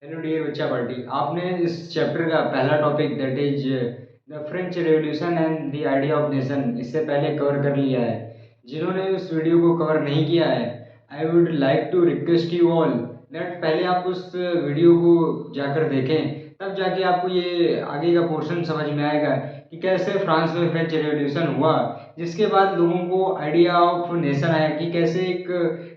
Hello dear बच्चा party. आपने इस चैप्टर का पहला topic that is the French revolution and the idea of nation इससे पहले कवर कर लिया है। जिन्होंने उस वीडियो को कवर नहीं किया है, I would like to request you all that पहले आप उस वीडियो को जाकर देखें, तब जाके आपको ये आगे का पोर्शन समझ में आएगा कि कैसे फ्रांस में फ्रेंच रेवोल्यूशन हुआ, जिसके बाद लोगों को आइडिया ऑफ नेशन आया कि कैसे एक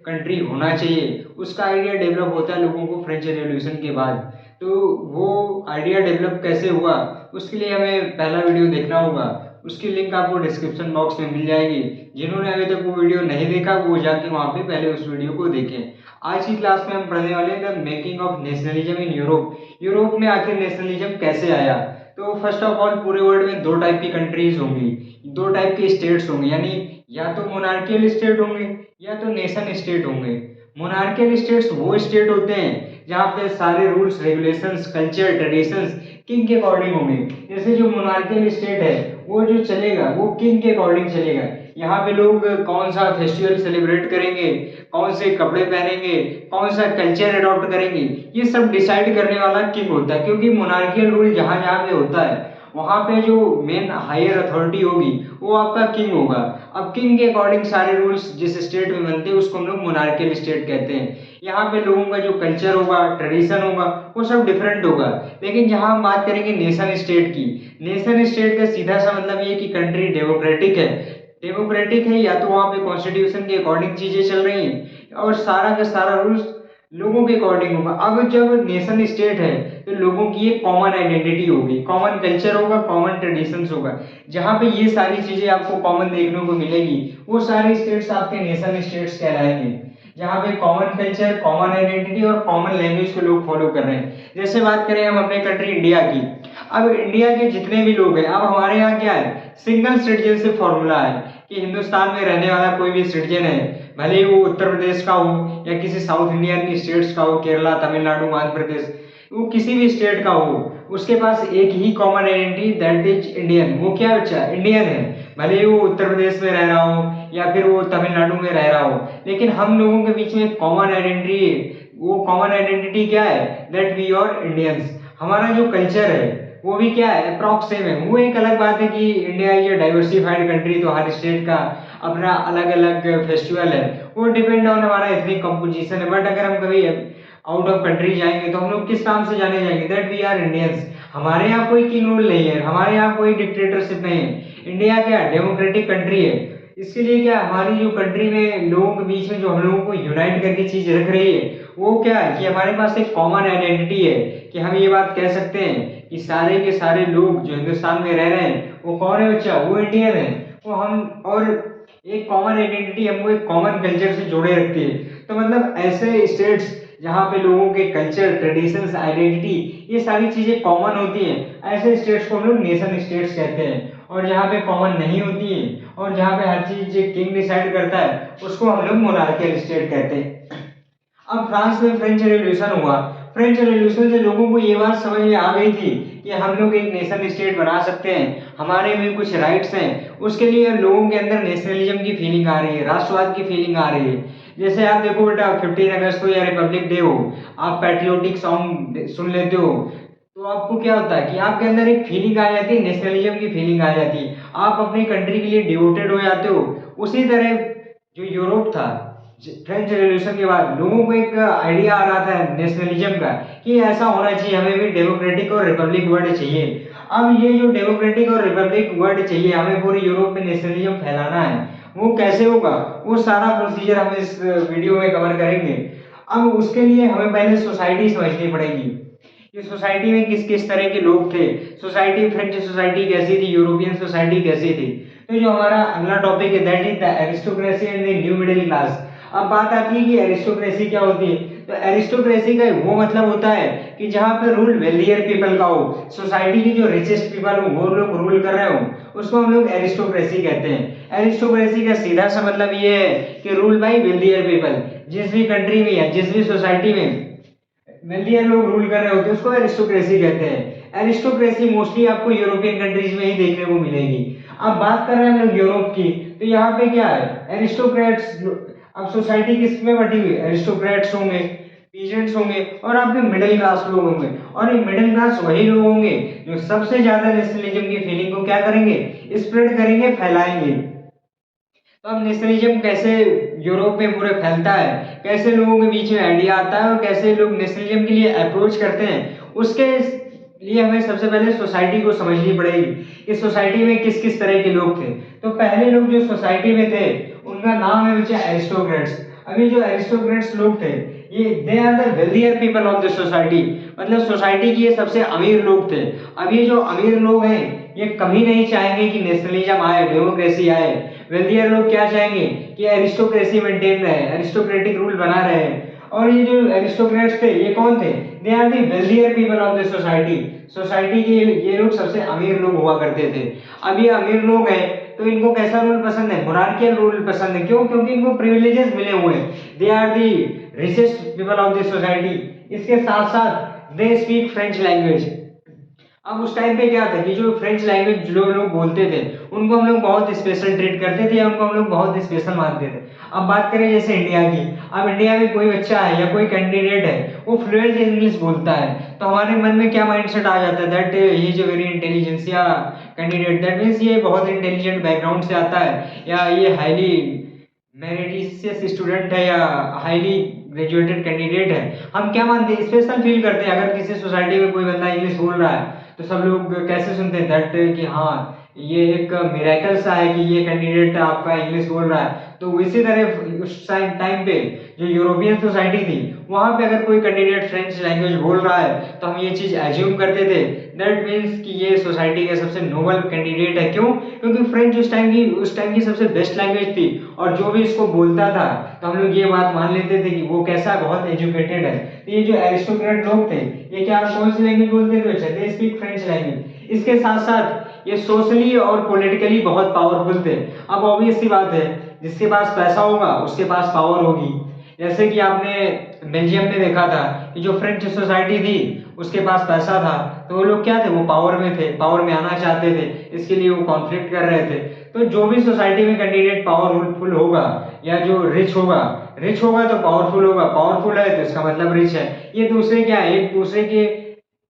कंट्री होना चाहिए। उसका आइडिया डेवलप होता है लोगों को फ्रेंच रेवोल्यूशन के बाद। तो वो आइडिया डेवलप कैसे हुआ, उसके लिए हमें पहला वीडियो देखना होगा। उसकी लिंक आपको डिस्क्रिप्शन बॉक्स में मिल जाएगी। जिन्होंने अभी तक वो वीडियो नहीं देखा वो जाके वहाँ पे पहले उस वीडियो को देखें। आज की क्लास में हम पढ़ने वाले हैं the making of nationalism in Europe. Europe में आखिर नेशनलिज्म कैसे आया। तो फर्स्ट ऑफ ऑल पूरे वर्ल्ड में दो टाइप की कंट्रीज होंगी, दो टाइप के स्टेट्स होंगे, यानी या तो मोनार्कियल स्टेट होंगे या तो नेशन स्टेट होंगे। मोनार्कियल स्टेट्स वो स्टेट होते हैं जहाँ पे सारे rules regulations culture traditions king के अकॉर्डिंग होंगे। जैसे जो मोनार्कियल स्टेट है वो जो चलेगा वो किंग के अकॉर्डिंग चलेगा। यहाँ पे लोग कौन सा फेस्टिवल सेलिब्रेट करेंगे, कौन से कपड़े पहनेंगे, कौन सा कल्चर अडॉप्ट करेंगे, ये सब डिसाइड करने वाला किंग होता है। क्योंकि मोनार्कियल रूल जहाँ जहाँ पे होता है वहाँ पे जो मेन हायर अथॉरिटी होगी वो आपका किंग होगा। अब किंग के अकॉर्डिंग सारे रूल्स जिस स्टेट में बनते हैं उसको हम लोग मोनार्कियल स्टेट कहते हैं। यहाँ पे लोगों का जो कल्चर होगा ट्रेडिशन होगा वो सब डिफरेंट होगा। लेकिन जहाँ हम बात करेंगे नेशन स्टेट की, नेशन स्टेट का सीधा सा मतलब ये कि कंट्री डेमोक्रेटिक है। डेमोक्रेटिक है या तो वहाँ पे कॉन्स्टिट्यूशन के अकॉर्डिंग चीजें चल रही हैं और सारा का सारा रूल्स लोगों के अकॉर्डिंग होगा। अब जब नेशन स्टेट है तो लोगों की एक कॉमन आइडेंटिटी होगी, कॉमन कल्चर होगा, कॉमन ट्रेडिशंस होगा। जहाँ पे ये सारी चीजें आपको कॉमन देखने को मिलेगी वो सारे स्टेट्स आपके नेशन स्टेट्स कहलाएंगे। जहाँ पे कॉमन कल्चर, कॉमन आइडेंटिटी और कॉमन लैंग्वेज को लोग फॉलो कर रहे हैं। जैसे बात करें हम अपने कंट्री इंडिया की, अब इंडिया के जितने भी लोग हैं, अब हमारे यहाँ क्या है, सिंगल सिटीजनशिप फॉर्मूला है कि हिंदुस्तान में रहने वाला कोई भी सिटीजन है, भले ही वो उत्तर प्रदेश का हो या किसी साउथ इंडियन की स्टेट्स का हो, केरला, तमिलनाडु, मध्य प्रदेश, वो किसी भी स्टेट का हो, उसके पास एक ही common identity that is Indian. वो क्या बच्चा, इंडियन है, भले ही वो उत्तर प्रदेश में रह रहा हो या फिर वो तमिलनाडु में रह रहा हो। लेकिन हम लोगों के बीच में कॉमन आइडेंटिटी है। वो कॉमन आइडेंटिटी क्या है, दैट वी आर इंडियंस। हमारा जो कल्चर है वो भी क्या है, अप्रॉक्स सेम है। वो एक अलग बात है कि India is a diversified country, तो हर स्टेट का अपना अलग अलग फेस्टिवल है, वो डिपेंड ऑन हमारा एथनिक कंपोजिशन है। बट अगर हम कभी आउट ऑफ कंट्री जाएंगे तो हम लोग किस नाम से जाने जाएंगे, दैट वी आर इंडियंस। हमारे यहाँ कोई किंग रूल नहीं है, हमारे यहाँ कोई डिक्टेटरशिप नहीं है। इंडिया क्या डेमोक्रेटिक कंट्री है। इसके लिए क्या हमारी जो कंट्री में लोगों के बीच में जो हम लोगों को यूनाइट करके चीज रख रही है वो क्या है कि हमारे पास एक कॉमन आइडेंटिटी है। कि हम ये बात कह सकते हैं कि सारे के सारे लोग जो हिंदुस्तान में रह रहे हैं वो कौन है बच्चा, वो इंडियन है। वो हम और एक कॉमन आइडेंटिटी हमको एक कॉमन कल्चर से जोड़े रखती है। तो मतलब ऐसे स्टेट्स जहाँ पे लोगों के कल्चर ट्रेडिशंस आइडेंटिटी ये सारी चीजें कॉमन होती हैं, ऐसे स्टेट्स को हम लोग नेशन स्टेट्स कहते हैं। और जहाँ पे कॉमन नहीं होती है और जहाँ पे हर चीज किंग डिसाइड करता है उसको हम लोग मोनार्कियल स्टेट कहते हैं। अब फ्रांस में फ्रेंच रेवोल्यूशन हुआ। फ्रेंच रेवोल्यूशन से लोगों को ये बात समझ में आ गई थी कि हम लोग एक नेशन स्टेट बना सकते हैं, हमारे में कुछ राइट्स हैं। उसके लिए लोगों के अंदर नेशनलिज्म की फीलिंग आ रही है, राष्ट्रवाद की फीलिंग आ रही है। जैसे आप देखो बेटा, 15 अगस्त हो या रिपब्लिक डे हो, आप पैट्रियोटिक सॉन्ग सुन लेते हो तो आपको क्या होता है कि आपके अंदर एक फीलिंग आ जाती है, नेशनलिज्म की फीलिंग आ जाती है, आप अपनी कंट्री के लिए डिवोटेड हो जाते हो। उसी तरह जो यूरोप था, फ्रेंच रेवोल्यूशन के बाद लोगों को एक आइडिया आ रहा था नेशनलिज्म का कि ऐसा होना चाहिए, हमें भी डेमोक्रेटिक और रिपब्लिक वर्ड चाहिए। अब ये जो डेमोक्रेटिक और रिपब्लिक वर्ड चाहिए, हमें पूरे यूरोप में नेशनलिज्म फैलाना है। वो कैसे होगा, वो सारा प्रोसीजर हम इस वीडियो में कवर करेंगे। अब उसके लिए हमें पहले सोसाइटी समझनी पड़ेगी कि सोसाइटी में किस किस तरह के लोग थे। सोसाइटी, फ्रेंच सोसाइटी कैसी थी, यूरोपियन सोसाइटी कैसी थी। तो जो हमारा अगला टॉपिक है that is the aristocracy and the new middle class. अब बात आती है कि एरिस्टोक्रेसी क्या होती है। तो एरिस्टोक्रेसी का वो मतलब होता है कि जहाँ पे रूल वेल्दियर पीपल का हो, सोसाइटी की जो रिचेस्ट पीपल हो वो लोग रूल कर रहे हो, उसको हम लोग एरिस्टोक्रेसी कहते हैं। एरिस्टोक्रेसी का सीधा सा मतलब ये है कि रूल बाई वेल्दियर पीपल। जिस भी कंट्री में या जिस भी सोसाइटी में वेल्दियर लोग रूल कर रहे होते हैं उसको एरिस्टोक्रेसी कहते हैं। एरिस्टोक्रेसी मोस्टली आपको यूरोपियन कंट्रीज में ही देखने को मिलेगी। अब बात कर रहे हैं हम लोग यूरोप की, तो यहाँ पे क्या है, एरिस्टोक्रेट्स। अब सोसाइटी किस में बटी हुई, एरिस्टोक्रेट्स होंगे, पीजेंट्स होंगे और आपके मिडिल क्लास लोग होंगे। और ये मिडिल क्लास वही लोग होंगे जो सबसे ज्यादा नेशनलिज्म की फीलिंग को क्या करेंगे, स्प्रेड करेंगे, फैलाएंगे। तो अब नेशनलिज्म कैसे यूरोप में पूरे फैलता है, कैसे लोगों के बीच में आइडिया आता है और कैसे लोग नेशनलिज्म के लिए अप्रोच करते हैं, उसके लिए हमें सबसे पहले सोसाइटी को समझनी पड़ेगी। इस सोसाइटी में किस किस तरह के लोग थे। तो पहले लोग जो सोसाइटी में थे उनका नाम है बच्चा एरिस्टोक्रेट्स। अभी जो एरिस्टोक्रेट्स लोग थे ये they are the wealthier people of the society, मतलब सोसाइटी के ये सबसे अमीर लोग थे। अब ये जो अमीर लोग हैं ये कभी नहीं चाहेंगे कि नेशनलिज्म आए, डेमोक्रेसी आए। वेल्थियर लोग क्या चाहेंगे कि एरिस्टोक्रेसी मेंटेन रहे, एरिस्टोक्रेटिक रूल बना रहे। और ये जो एरिस्टोक्रेट्स थे ये कौन थे, they are the wealthier people of the society. Society के ये लोग सबसे अमीर लोग हुआ करते थे। अब ये अमीर लोग हैं तो इनको कैसा रूल पसंद है, मोनार्कियल रूल पसंद है। क्यों, क्योंकि इनको प्रिविलेजेस मिले हुए हैं, they are the richest people of the society. इसके साथ साथ दे स्पीक फ्रेंच लैंग्वेज। अब उस टाइम पे क्या था कि जो फ्रेंच लैंग्वेज जो लोग बोलते थे उनको हम लोग बहुत स्पेशल ट्रीट करते थे या उनको हम लोग बहुत स्पेशल मानते थे। अब बात करें जैसे इंडिया की, अब इंडिया में कोई बच्चा है या कोई कैंडिडेट है वो फ्लुएंट इंग्लिश बोलता है तो हमारे मन में क्या माइंडसेट आ जाता है, that he is a very intelligentsia candidate, that means ये बहुत इंटेलिजेंट बैकग्राउंड से आता है या ये हाईली मेरिटिशियस स्टूडेंट है या हाईली ग्रेजुएटेड कैंडिडेट है। हम क्या मानते हैं, स्पेशल फील करते हैं। अगर किसी सोसाइटी में कोई बंदा इंग्लिश बोल रहा है तो सब लोग कैसे सुनते हैं, दैट कि हाँ ये एक मिरेकल सा है कि ये कैंडिडेट आपका इंग्लिश बोल रहा है। तो इसी तरह उस टाइम पे जो यूरोपियन सोसाइटी थी वहां पे अगर कोई कैंडिडेट फ्रेंच लैंग्वेज बोल रहा है तो हम ये चीज एज्यूम करते थे, दैट मीन्स कि ये सोसाइटी का सबसे नोबल कैंडिडेट है। क्यों, क्योंकि फ्रेंच उस टाइम की सबसे बेस्ट लैंग्वेज थी और जो भी इसको बोलता था तो हम लोग ये बात मान लेते थे कि वो कैसा बहुत एजुकेटेड है। तो ये जो एरिस्टोक्रेट लोग थे ये क्या कौन सी लैंग्वेज बोलते थे, दे स्पीक फ्रेंच लैंग्वेज। इसके साथ साथ ये सोशली और पॉलिटिकली बहुत पावरफुल थे। अब ऑब्वियस सी बात है जिसके पास पैसा होगा उसके पास पावर होगी। जैसे कि आपने बेल्जियम में देखा था कि जो फ्रेंच सोसाइटी थी उसके पास पैसा था तो वो लोग क्या थे, वो पावर में थे, पावर में आना चाहते थे, इसके लिए वो कॉन्फ्लिक्ट कर रहे थे। तो जो भी सोसाइटी में कैंडिडेट पावरफुल होगा या जो रिच होगा तो पावरफुल होगा, पावरफुल है तो इसका मतलब रिच है। ये दूसरे क्या है, एक दूसरे के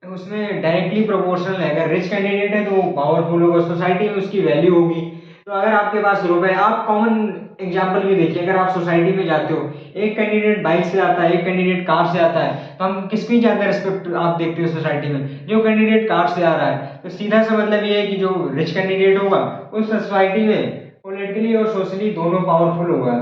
उसमें डायरेक्टली प्रोपोर्शनल है। अगर रिच कैंडिडेट है तो वो पावरफुल होगा, सोसाइटी में उसकी वैल्यू होगी। तो अगर आपके पास रुपए, आप कॉमन एग्जांपल भी देखिए, अगर आप सोसाइटी में जाते हो एक कैंडिडेट बाइक से आता है एक कैंडिडेट कार से आता है तो हम किसकी ज्यादा रिस्पेक्ट आप देखते हो सोसाइटी में, जो कैंडिडेट कार से आ रहा है। तो सीधा सा मतलब ये है कि जो रिच कैंडिडेट होगा उस सोसाइटी में पॉलिटिकली और सोशली दोनों पावरफुल होगा।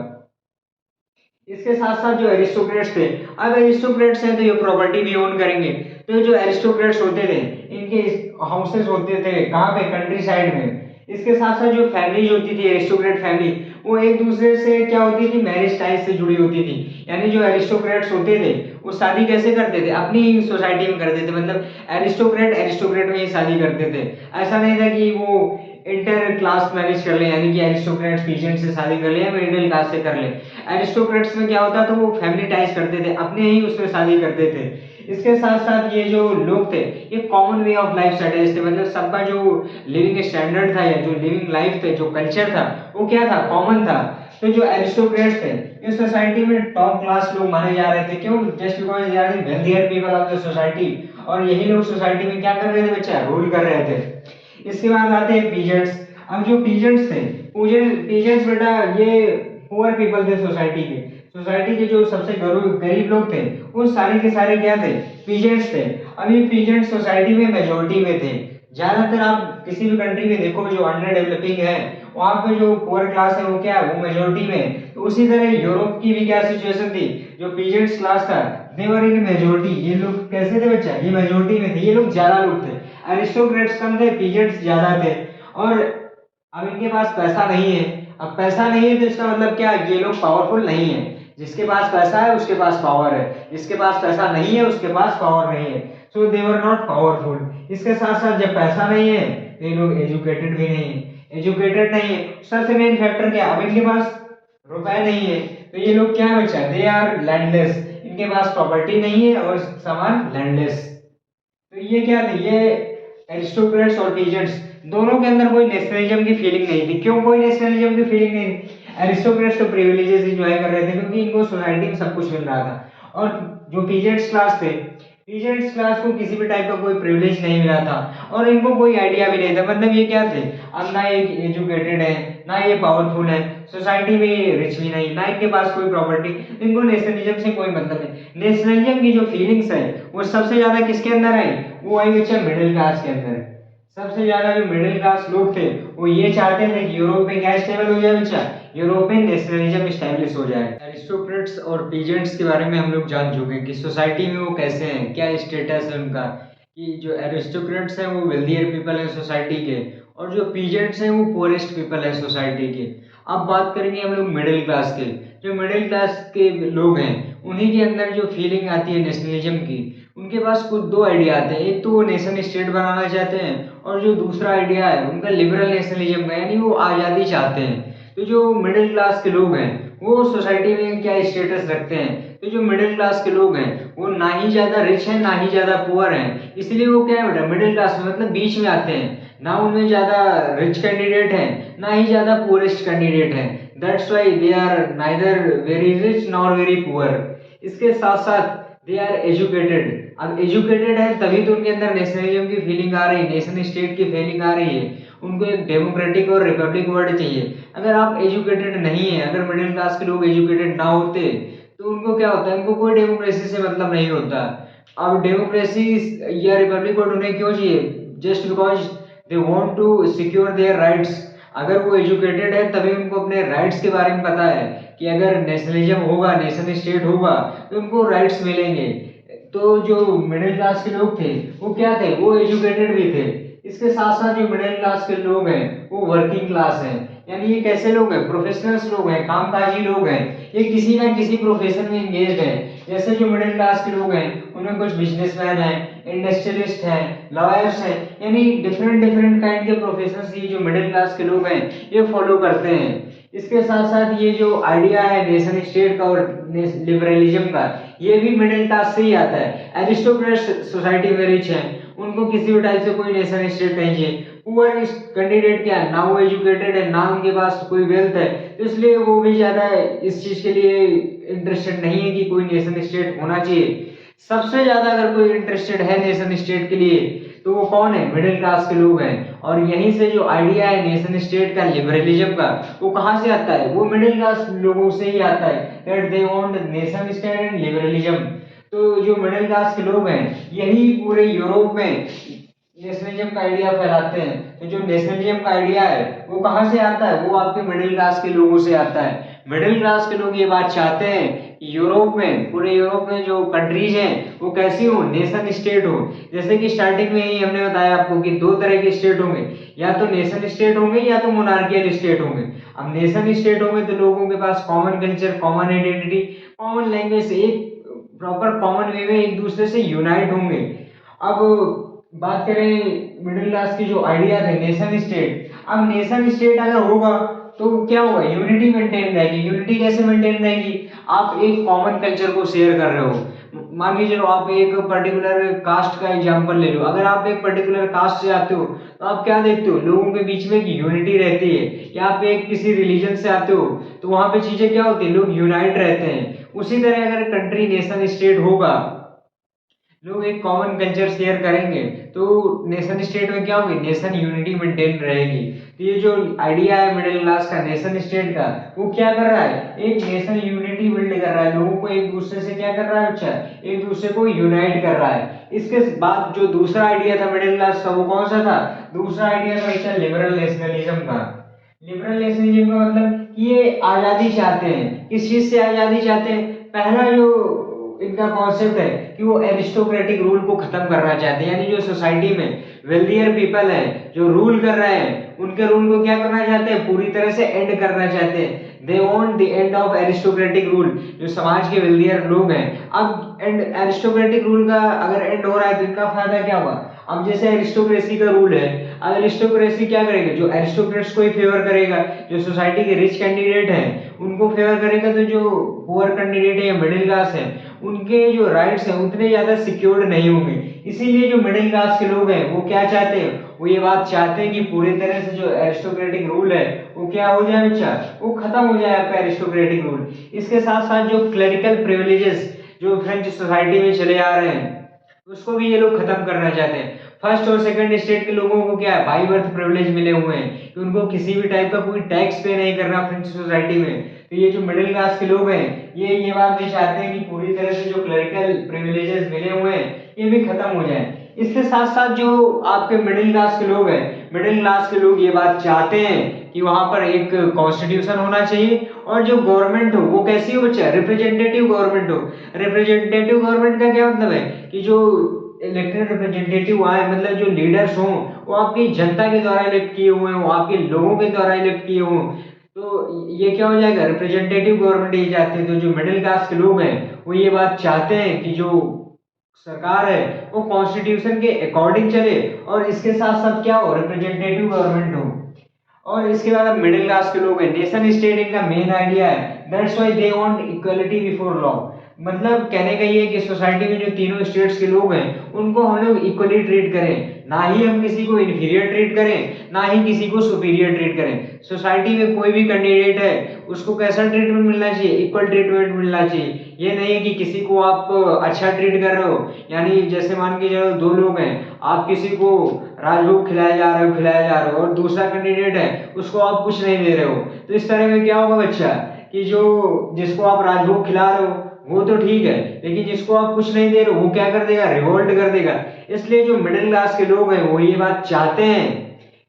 इसके साथ साथ जो एरिस्टोक्रेट्स थे, अब एरिस्टोक्रेट्स हैं तो ये प्रॉपर्टी भी ओन करेंगे। तो जो एरिस्टोक्रेट्स होते थे इनके हाउसेस होते थे कहाँ पे, कंट्री साइड में। इसके साथ साथ जो फैमिलीज होती थी एरिस्टोक्रेट फैमिली, वो एक दूसरे से क्या होती थी, मैरिज टाइज से जुड़ी होती थी। यानी जो एरिस्टोक्रेट्स होते थे वो शादी कैसे करते थे, अपनी सोसाइटी में करते थे। मतलब एरिस्टोक्रेट में ही शादी करते थे। ऐसा नहीं था कि वो इंटर क्लास मैरिज कर ले, यानी कि एरिस्टोक्रेट्स पीजेंट से शादी कर ले या मिडिल क्लास से कर ले। एरिस्टोक्रेट्स में क्या होता था, वो फैमिली टाइज करते थे, अपने ही उसमें शादी करते थे। इसके साथ साथ ये जो लोग थे ये common way of life settles थे, मतलब सबका जो लिविंग स्टैंडर्ड था या जो लिविंग लाइफ थे, जो कल्चर था वो क्या था, कॉमन था। तो जो एरिस्टोक्रेट्स थे इस सोसाइटी में टॉप क्लास लोग माने जा रहे थे। क्यों, just because they are the wealthier people of the society. और यही लोग सोसाइटी में क्या कर रहे थे बच्चा, रूल कर रहे थे। इसके बाद आते हैं पीजेंट्स। अब जो पीजेंट्स थे, पीजेंट्स बेटा ये पुअर पीपल थे सोसाइटी के जो सबसे गरीब लोग थे वो सारे के सारे क्या थे, पीजेंट्स थे। अभी पीजेंट सोसाइटी में मेजोरिटी में थे। ज्यादातर आप किसी भी कंट्री में देखो जो अंडर डेवलपिंग है वहां पे जो पुअर क्लास है वो क्या है, वो मेजोरिटी में है। तो उसी तरह यूरोप की भी क्या सिचुएशन थी, जो पीजेंट्स क्लास था दे वर इन मेजोरिटी। ये लोग कैसे थे बच्चा, ये मेजोरिटी में थे, ये लोग ज्यादा लोग थे। एरिस्टोक्रेट्स कम थे, पीजेंट्स ज्यादा थे। और अब इनके पास पैसा नहीं है। अब पैसा नहीं है तो इसका मतलब क्या, ये लोग पावरफुल नहीं है। जिसके पास पैसा है उसके पास पावर है, जिसके पास पैसा नहीं है उसके पास पावर नहीं है। सो दे वर नॉट पावरफुल। इसके साथ साथ जब पैसा नहीं है तो ये लोग एजुकेटेड भी नहीं है। एजुकेटेड नहीं है, सबसे मेन फैक्टर क्या, अब इनके पास रुपए नहीं है तो ये लोग क्या बचा, दे आर लैंडलेस। इनके पास प्रॉपर्टी नहीं है और सामान लैंडलेस। तो ये क्या थे, ये एरिस्टोक्रेट्स और पीजेंट्स दोनों के अंदर कोई नेशनलिज्म की फीलिंग नहीं थी। क्यों कोई नेशनलिज्म की फीलिंग नहीं थी, एरिस्टोक्रेट्स तो प्रिविलेजेस एंजॉय कर रहे थे क्योंकि इनको सोसाइटी में सब कुछ मिल रहा था। और जो पीजेंट्स क्लास थे, पीजेंट्स क्लास को किसी भी टाइप का कोई प्रिविलेज नहीं मिला था और इनको कोई आइडिया भी नहीं था। मतलब ये क्या थे, अब ना ये एजुकेटेड है, ना ये पावरफुल है, सोसाइटी में रिच भी नहीं, ना इनके पास कोई प्रॉपर्टी, इनको नेशनलिज्म से कोई मतलब नहीं। नेशनलिज्म की जो फीलिंग्स है वो सबसे ज्यादा किसके अंदर आई, वो आई बच्चा मिडिल क्लास के अंदर। सबसे ज्यादा जो मिडिल क्लास लोग थे वो ये चाहते थे कि यूरोप में क्या स्टेबल हो जाए बच्चा, यूरोप में नेशनलिज्म स्टैब्लिश हो जाए। एरिस्टोक्रेट्स और पीजेंट्स के बारे में हम लोग जान चुके हैं कि सोसाइटी में वो कैसे हैं, क्या स्टेटस है उनका। कि जो एरिस्टोक्रेट्स हैं वो वेल्दियर पीपल हैं सोसाइटी के, और जो पीजेंट्स हैं वो पोरेस्ट पीपल हैं सोसाइटी के। अब बात करेंगे हम लोग मिडिल क्लास के। जो मिडिल क्लास के लोग हैं उन्हीं के अंदर जो फीलिंग आती है नेशनलिज्म की, उनके पास कुछ दो आइडिया आते हैं। एक तो वो नेशन स्टेट बनाना चाहते हैं, और जो दूसरा आइडिया है उनका लिबरल नेशनलिज्म का, यानी वो आज़ादी चाहते हैं। तो जो मिडिल क्लास के लोग हैं वो सोसाइटी में क्या स्टेटस रखते हैं, तो जो मिडिल क्लास के लोग हैं वो ना ही ज़्यादा रिच हैं ना ही ज़्यादा पुअर हैं, इसलिए वो क्या है बेटा मिडिल क्लास में, मतलब बीच में आते हैं। ना उनमें ज़्यादा रिच कैंडिडेट है, ना ही ज़्यादा पुअरेस्ट कैंडिडेट है। That's why they are neither very rich nor very poor. इसके साथ साथ दे आर एजुकेटेड। अब एजुकेटेड है तभी तो उनके अंदर नेशनलिज्म की फीलिंग आ रही है, नेशन स्टेट की फीलिंग आ रही है। उनको एक डेमोक्रेटिक और रिपब्लिक वर्ड चाहिए। अगर आप एजुकेटेड नहीं है, अगर मिडिल क्लास के लोग एजुकेटेड ना होते तो उनको क्या होता है, उनको कोई डेमोक्रेसी से मतलब नहीं होता। अब डेमोक्रेसी या रिपब्लिक वर्ड उन्हें क्यों चाहिए, just because they want to secure their rights. अगर वो एजुकेटेड है तभी उनको अपने राइट्स के बारे में पता है कि अगर नेशनलिज्म होगा, नेशन स्टेट होगा तो उनको राइट्स मिलेंगे। तो जो मिडिल क्लास के लोग थे वो क्या थे, वो एजुकेटेड भी थे। इसके साथ साथ जो मिडिल क्लास के लोग हैं वो वर्किंग क्लास हैं, यानी ये कैसे लोग हैं, प्रोफेशनल्स लोग हैं, कामकाजी लोग हैं। ये किसी ना किसी प्रोफेशन में एंगेज हैं। जैसे जो मिडिल क्लास के लोग हैं उनमें कुछ बिजनेसमैन हैं, इंडस्ट्रियलिस्ट हैं, लॉयर्स हैं, यानी डिफरेंट डिफरेंट काइंड के प्रोफेशंस ये जो मिडिल क्लास के लोग हैं ये फॉलो करते हैं। इसके साथ साथ ये जो आइडिया है नेशन स्टेट का और लिबरलिज्म का, ये भी मिडिल क्लास से ही आता है। एरिस्टोक्रेट्स सोसाइटी में रिच हैं, उनको किसी भी टाइप से कोई नेशन स्टेट नहीं चाहिए। पुअर कैंडिडेट क्या है, ना वो एजुकेटेड है ना उनके पास कोई वेल्थ है, तो इसलिए वो भी ज्यादा इस चीज के लिए इंटरेस्टेड नहीं है कि कोई नेशन स्टेट होना चाहिए। सबसे ज्यादा अगर कोई इंटरेस्टेड है नेशन स्टेट के लिए तो वो कौन है, मिडिल क्लास के लोग हैं। और यहीं से जो आइडिया है नेशन स्टेट का, लिबरलिज्म का, वो कहाँ से आता है, वो मिडिल क्लास लोगों से ही आता है। That they want nation state and liberalism. तो जो मिडिल क्लास के लोग हैं यही पूरे यूरोप में नेशनलिज्म का आइडिया फैलाते हैं। तो जो नेशनलिज्म का आइडिया है वो कहाँ से आता है, वो आपके मिडिल क्लास के लोगों से आता है। मिडिल क्लास के लोग ये बात चाहते हैं कि यूरोप में, पूरे यूरोप में जो कंट्रीज हैं वो कैसी हो, नेशन स्टेट हो। जैसे कि स्टार्टिंग में ही हमने बताया आपको कि दो तरह के स्टेट होंगे, या तो नेशन स्टेट होंगे या तो मोनार्कियल स्टेट होंगे। अब नेशन स्टेट होंगे तो लोगों के पास common culture, common identity, common language, एक प्रॉपर कॉमन वे में एक दूसरे से यूनाइट होंगे। अब बात करें मिडिल क्लास की जो आइडिया थे नेशन स्टेट, अब नेशन स्टेट अगर होगा तो क्या होगा, यूनिटी मेंटेन रहेगी। यूनिटी कैसे मेंटेन रहेगी, आप एक कॉमन कल्चर को शेयर कर रहे हो। मान लीजिए चलो आप एक पर्टिकुलर कास्ट का एग्जांपल ले लो। अगर आप एक पर्टिकुलर कास्ट से आते हो तो आप क्या देखते हो, लोगों के बीच में यूनिटी रहती है। या आप एक किसी रिलीजन से आते हो तो वहां पे चीजें क्या होती है, लोग यूनाइट रहते हैं। उसी तरह अगर कंट्री नेशन स्टेट होगा, लोग एक कॉमन कल्चर शेयर करेंगे तो नेशन स्टेट में क्या होगी, नेशन यूनिटी मेंटेन रहेगी। तो ये जो आइडिया है मिडिल क्लास का नेशन स्टेट का, वो क्या कर रहा है, एक नेशन यूनिटी बिल्ड कर रहा है। लोगों को एक दूसरे से क्या कर रहा है, अच्छा एक दूसरे को यूनाइट कर रहा है। इसके बाद जो दूसरा आइडिया था मिडिल क्लास का वो कौन सा था, दूसरा आइडिया था अच्छा लिबरल नेशनलिज्म का। लिबरल नेशनलिज्म का मतलब कि ये आजादी चाहते हैं। किस चीज से आजादी चाहते हैं, पहला जो इनका कॉन्सेप्ट है कि वो एरिस्टोक्रेटिक रूल को खत्म करना चाहते हैं। यानी जो सोसाइटी में वेल्दियर पीपल है जो रूल कर रहे हैं उनके रूल को क्या करना चाहते हैं, पूरी तरह से एंड करना चाहते हैं। They want the end of aristocratic rule. जो समाज के वेल्दियर लोग हैं, अब एंड एरिस्टोक्रेटिक रूल का अगर एंड हो रहा है तो इनका फायदा क्या हुआ। अब जैसे एरिस्टोक्रेसी का रूल है, अब एरिस्टोक्रेसी क्या करेगा, जो एरिस्टोक्रेट्स को ही फेवर करेगा। जो सोसाइटी के रिच कैंडिडेट हैं उनको फेवर करेगा, तो जो पुअर कैंडिडेट है या मिडिल क्लास है उनके जो राइट्स हैं उतने ज्यादा सिक्योर्ड नहीं होंगे। इसीलिए जो मिडिल क्लास के लोग हैं वो क्या चाहते हैं, वो ये बात चाहते हैं कि पूरी तरह से जो एरिस्टोक्रेटिक रूल है वो क्या हो जाए बच्चा, वो खत्म हो जाए आपका एरिस्टोक्रेटिक रूल। इसके साथ साथ जो क्लरिकल प्रिविलेजेस, जो फ्रेंच सोसाइटी में चले आ रहे हैं उसको भी ये लोग खत्म करना चाहते हैं। फर्स्ट और सेकंड स्टेट के लोगों को क्या है, बाई बर्थ प्रिविलेज मिले हुए हैं कि उनको किसी भी टाइप का कोई टैक्स पे नहीं करना फ्रेंच सोसाइटी में। तो ये जो मिडिल क्लास के लोग हैं ये बात नहीं चाहते हैं कि पूरी तरह से जो क्लरिकल प्रिविलेजेस मिले हुए हैं ये भी खत्म हो जाए। इसके साथ साथ जो आपके मिडिल क्लास के लोग हैं, मिडिल क्लास के लोग ये बात चाहते हैं कि वहां पर एक कॉन्स्टिट्यूशन होना चाहिए और जो गवर्नमेंट हो वो कैसी हो बच्चा, रिप्रेजेंटेटिव गवर्नमेंट हो। रिप्रेजेंटेटिव गवर्नमेंट का क्या मतलब है कि जो इलेक्टेड रिप्रेजेंटेटिव आए, मतलब जो लीडर्स हों वो आपकी जनता के द्वारा इलेक्ट किए हुए हों, आपके लोगों के द्वारा इलेक्ट किए हों। तो ये क्या हो जाएगा, रिप्रेजेंटेटिव गवर्नमेंट ये चाहते हैं। तो जो मिडिल क्लास के लोग हैं वो ये बात चाहते हैं कि जो सरकार है वो कॉन्स्टिट्यूशन के अकॉर्डिंग चले और इसके साथ साथ क्या हो, रिप्रेजेंटेटिव गवर्नमेंट हो। और इसके बाद मिडिल क्लास के लोग हैं, नेशन स्टेट इनका मेन आइडिया है, that's why they want equality before law. मतलब कहने का ये है कि सोसाइटी में जो तीनों स्टेट्स के लोग हैं उनको हम लोग इक्वली ट्रीट करें, ना ही हम किसी को इन्फीरियर ट्रीट करें ना ही किसी को सुपीरियर ट्रीट करें। सोसाइटी में कोई भी कैंडिडेट है उसको कैसा ट्रीटमेंट मिलना चाहिए, इक्वल ट्रीटमेंट मिलना चाहिए। ये नहीं कि किसी को आप अच्छा ट्रीट कर रहे हो, यानी जैसे मान के चलो दो लोग हैं, आप किसी को राजभोग खिलाया जा रहे हो और दूसरा कैंडिडेट है उसको आप कुछ नहीं दे रहे हो। तो इस तरह में क्या होगा बच्चा कि जो जिसको आप राजभोग खिला रहे हो वो तो ठीक है, लेकिन जिसको आप कुछ नहीं दे रहे हो वो क्या कर देगा, रिवोल्ट कर देगा। इसलिए जो मिडिल क्लास के लोग हैं वो ये बात चाहते हैं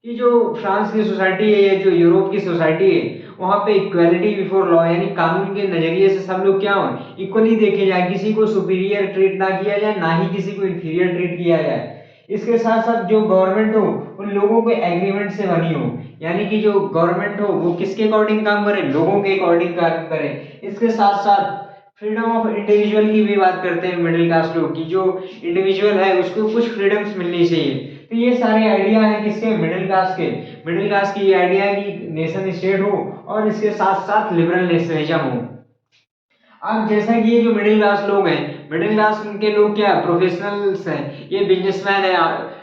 कि जो फ्रांस की सोसाइटी है या जो यूरोप की सोसाइटी है वहां पे इक्वालिटी बिफोर लॉ, यानी कानून के नजरिए से सब लोग क्या हो, इक्वली देखे जाए, किसी को सुपीरियर ट्रीट ना किया जाए ना ही किसी को इंफीरियर ट्रीट किया जाए। इसके साथ साथ जो गवर्नमेंट हो उन लोगों के एग्रीमेंट से बनी हो, यानी कि जो गवर्नमेंट हो वो किसके अकॉर्डिंग काम करे, लोगों के अकॉर्डिंग काम करे। इसके साथ साथ फ्रीडम ऑफ इंडिविजुअल की भी बात करते हैं मिडिल क्लास लोग की, जो इंडिविजुअल है उसको कुछ फ्रीडम्स मिलनी चाहिए। तो ये सारे आइडिया हैं किसके, मिडिल क्लास के। मिडिल क्लास की ये आइडिया है कि नेशन स्टेट हो और इसके साथ साथ लिबरल नेशनलिज्म हो। अब जैसा कि ये जो मिडिल क्लास लोग हैं, मिडिल क्लास के लोग क्या प्रोफेशनल्स हैं, ये बिजनेसमैन है,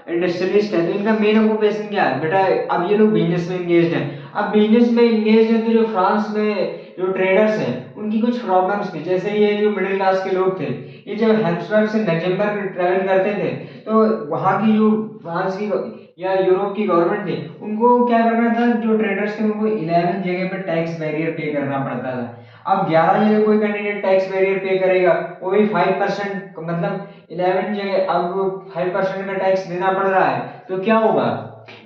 इंडस्ट्रियलिस्ट है, तो इनका मेन ऑक्यूपेशन क्या है बेटा, अब ये लोग बिजनेस में इंगेज हैं। अब बिजनेस में इंगेज है तो जो फ्रांस में जो ट्रेडर्स हैं उनकी कुछ प्रॉब्लम्स थी। जैसे ये जो मिडिल क्लास के लोग थे ये जब हैम्सबर्ग से लग्जमबर्ग ट्रैवल करते थे तो वहाँ की जो फ्रांस की या यूरोप की गवर्नमेंट थी उनको क्या करना था, जो ट्रेडर्स थे उनको 11 जगह पे टैक्स बैरियर पे करना पड़ता था। अब 11 जगह कोई कैंडिडेट टैक्स बैरियर पे करेगा वो भी 5%, मतलब 11 जगह अब 5% का टैक्स देना पड़ रहा है तो क्या होगा,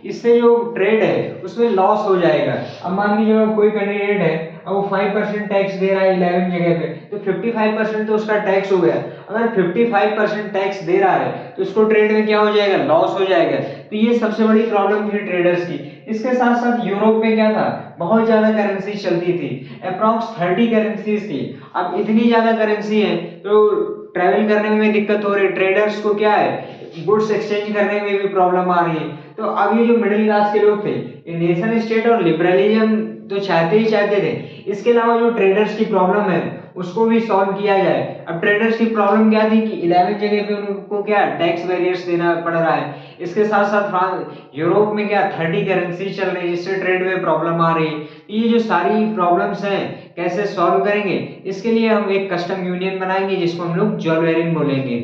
इससे जो ट्रेड है उसमें लॉस हो जाएगा। अब मान लीजिए कोई कैंडिडेट है अब वो 5% टैक्स दे रहा है 11 जगह पे तो 55% तो उसका टैक्स हो गया। अगर 55% टैक्स दे रहा है तो उसको ट्रेड में क्या हो जाएगा, लॉस हो जाएगा। तो ये सबसे बड़ी प्रॉब्लम थी ट्रेडर्स की। इसके साथ साथ यूरोप में क्या था, बहुत ज्यादा करेंसी चलती थी, अप्रॉक्स 30 करेंसीज थी। अब इतनी ज्यादा करेंसी है तो ट्रैवल करने में दिक्कत हो रही है, ट्रेडर्स को क्या है गुड्स एक्सचेंज करने में भी प्रॉब्लम आ रही है। तो अब ये जो मिडिल क्लास के लोग थे ये नेशन स्टेट और लिबरलिज्म तो चाहते ही चाहते थे, इसके अलावा जो ट्रेडर्स की प्रॉब्लम है उसको भी सॉल्व किया जाए। अब ट्रेडर्स की प्रॉब्लम क्या थी कि 11 जगह पे उनको क्या टैक्स बैरियर्स देना पड़ रहा है। इसके साथ साथ फ्रांस यूरोप में क्या 30 करेंसी चल रही है जिससे ट्रेड में प्रॉब्लम आ रही है। ये जो सारी प्रॉब्लम्स हैं कैसे सॉल्व करेंगे, इसके लिए हम एक कस्टम यूनियन बनाएंगे जिसको हम लोग जोल्वेरिन बोलेंगे।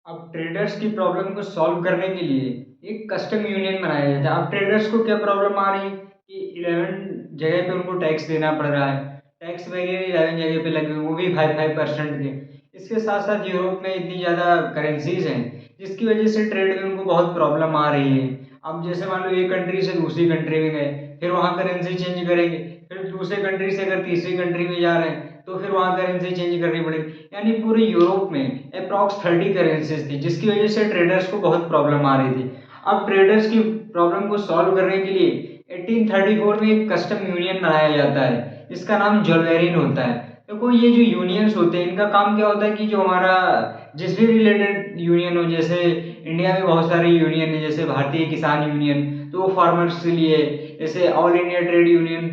अब ट्रेडर्स की प्रॉब्लम को सॉल्व करने के लिए एक कस्टम यूनियन बनाया जाता है। अब ट्रेडर्स को क्या प्रॉब्लम आ रही है कि 11 जगह पे उनको टैक्स देना पड़ रहा है, टैक्स वगैरह 11 जगह पे लगे वो भी 5% के। इसके साथ साथ यूरोप में इतनी ज़्यादा करेंसीज हैं जिसकी वजह से ट्रेड में उनको बहुत प्रॉब्लम आ रही है। अब जैसे मान लो एक कंट्री से दूसरी कंट्री में गए फिर वहाँ करेंसी चेंज करेंगे, फिर दूसरे कंट्री से अगर तीसरी कंट्री में जा रहे हैं तो फिर वहाँ करेंसी चेंज करनी पड़ेगी। यानी पूरे यूरोप में अप्रॉक्स 30 करेंसीज थी जिसकी वजह से ट्रेडर्स को बहुत प्रॉब्लम आ रही थी। अब ट्रेडर्स की प्रॉब्लम को सॉल्व करने के लिए 1834 में एक कस्टम यूनियन बनाया जाता है जिसका नाम जोल्वेरिन होता है। देखो ये जो यूनियंस होते हैं इनका काम क्या होता है कि जो हमारा जिस भी रिलेटेड यूनियन हो, जैसे इंडिया में बहुत सारे यूनियन है जैसे भारतीय किसान यूनियन तो वो फार्मर्स के लिए, जैसे ऑल इंडिया ट्रेड यूनियन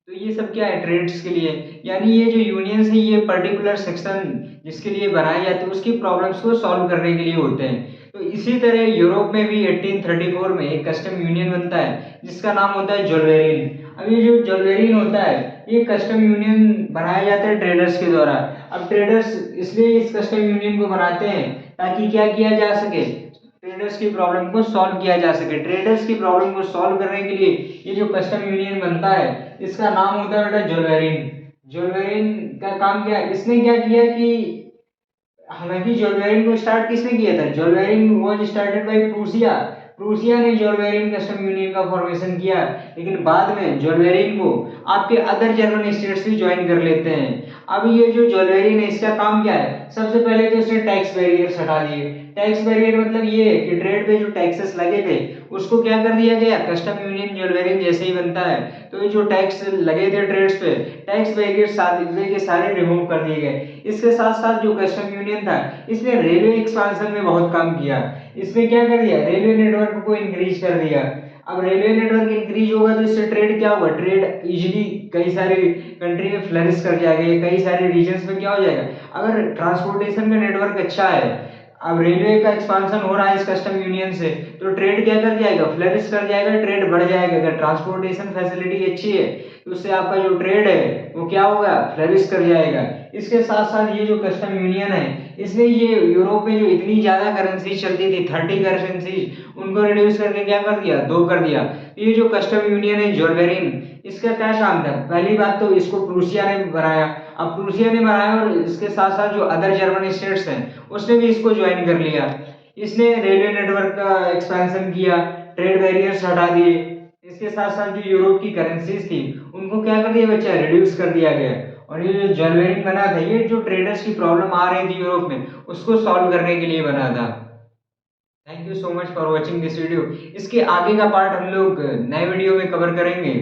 तो ये सब क्या है ट्रेड्स के लिए। यानी ये जो यूनियंस है ये पर्टिकुलर सेक्शन जिसके लिए बनाए जाते हैं उसकी प्रॉब्लम्स को सॉल्व करने के लिए होते हैं। तो इसी तरह यूरोप में भी 1834 में एक कस्टम यूनियन बनता है जिसका नाम होता है जोल्वेरिन। अब ये जो ज्वेलरीन होता है ये कस्टम यूनियन बनाया जाता है ट्रेडर्स के द्वारा। अब ट्रेडर्स इसलिए इस कस्टम यूनियन को बनाते हैं ताकि क्या किया जा सके, ट्रेडर्स की प्रॉब्लम को सॉल्व किया जा सके। ट्रेडर्स की प्रॉब्लम को सॉल्व करने के लिए ये जो कस्टम यूनियन बनता है इसका नाम होता है बेटा ज्वेलरीन। ज्वेलरीन का काम क्या है, इसने क्या किया कि हालांकि ज्वेलरीन को स्टार्ट किसने किया था, Zollverein was started by Prussia. Prussia ने ज्वेलरीन कस्टम यूनियन का फॉर्मेशन किया, लेकिन बाद में ज्वेलरीन को आपके अदर जर्मन स्टेट्स भी ज्वाइन कर लेते हैं। अब ये जो ज्वेलरीन है इसका काम क्या है, सबसे पहले तो इसने टैक्स बैरियर हटा दिए। टैक्स बैरियर मतलब ये है कि ट्रेड पे जो टैक्सेस लगे थे उसको क्या कर दिया गया, कस्टम यूनियन ज्वेलरीन जैसे ही बनता है तो ये जो टैक्स लगे थे ट्रेड्स पे, टैक्स बैरियर सारे के सारे रिमूव कर दिए गए। इसके साथ साथ जो कस्टम यूनियन था इसने रेलवे एक्सपांशन में बहुत काम किया। इसने क्या कर दिया, रेलवे नेटवर्क को इंक्रीज कर दिया। अब रेलवे नेटवर्क इंक्रीज होगा तो इससे ट्रेड क्या होगा, ट्रेड इजीली कई सारे कंट्री में फ्लरिश कर जाएगा, कई सारे रीजन्स में क्या हो जाएगा। अगर ट्रांसपोर्टेशन का नेटवर्क अच्छा है, अब रेलवे का एक्सपांशन हो रहा है इस कस्टम यूनियन से, तो ट्रेड क्या कर जाएगा, फ्लरिश कर जाएगा, ट्रेड बढ़ जाएगा। अगर ट्रांसपोर्टेशन फैसिलिटी अच्छी है तो उससे आपका जो ट्रेड है वो क्या होगा, फ्लरिश कर जाएगा। इसके साथ साथ ये जो कस्टम यूनियन है इसने ये यूरोप में जो इतनी ज्यादा करेंसी चलती थी 30 करेंसी, उनको रिड्यूस करके क्या कर दिया, 2 कर दिया। ये जो कस्टम यूनियन है ज्वेलरीन, इसका क्या काम था, पहली बात तो इसको प्रूसिया ने बनाया। अब प्रूसिया ने बनाया और इसके साथ साथ जो अदर जर्मन स्टेट्स हैं उसने भी इसको ज्वाइन कर लिया। इसने रेलवे नेटवर्क का एक्सपेंशन किया, ट्रेड बैरियर्स हटा दिए। इसके साथ साथ जो यूरोप की करेंसीज थी उनको क्या कर दिया बच्चा, रिड्यूस कर दिया गया। और ये जो ज्वेलरीन बना था ये जो ट्रेडर्स की प्रॉब्लम आ रही थी यूरोप में उसको सॉल्व करने के लिए बना था। Thank you so much for watching this video. इसके आगे का पार्ट हम लोग नए वीडियो में कवर करेंगे।